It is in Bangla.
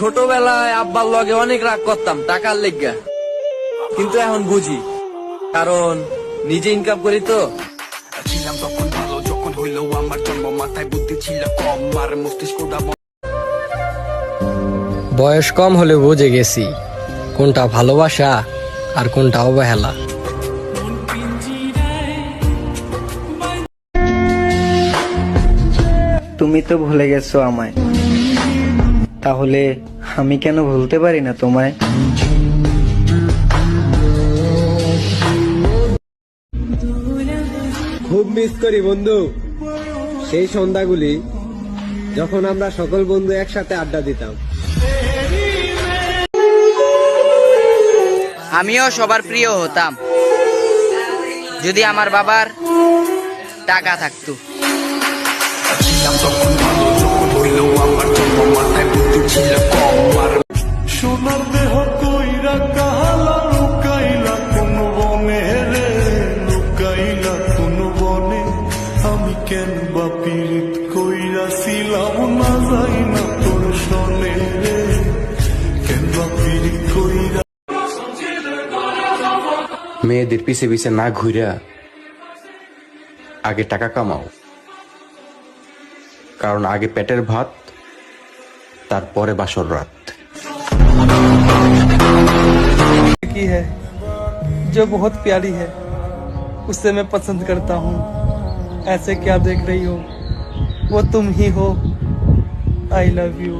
ছোটবেলায় আব্বার লগে অনেক রাগ করতাম টাকার লেগা, কিন্তু এখন বুঝি কারণ নিজে ইনকাম করি তো। ছিলাম তখন ভালো, যখন হইলো আমার জন্ম, মাথায় বুদ্ধি ছিল কম, আর মস্তিষ্কটা বয়স কম হলে বুঝে গেছি কোনটা ভালোবাসা আর কোনটা অবহেলা। তুমি তো ভুলে গেছো আমায়, তাহলে আমি কেন ভুলতে পারি না তোমায়? খুব মিস করি বন্ধু সেই সন্ধ্যাগুলি যখন আমরা সকল বন্ধু একসাথে আড্ডা দিতাম। আমিও সবার প্রিয় হতাম যদি আমার বাবার টাকা থাকতো। ছিলাম তখন ভালো, যখন হইলো আমার জন্ম, মাথায় বুদ্ধি ছিল কম, আর সোনার দেহ কইরা কাহালা লুকাইলা কোন বনে রে, লুকাইলা কোন বনে, আমি কেন বা পীড়িত কইরা ছিলাম না যাই না তোর শোনে রে, কেন বা পীড়িত কইরা। মেয়েদের পিছে পিছে না ঘুরা আগে টাকা কামাও, কারণ আগে পেটের ভাত, তারপরে বাসর রাত। की है जो बहुत प्यारी है, उससे मैं पसंद करता हूँ। ऐसे क्या देख रही हो, वो तुम ही हो। I love you.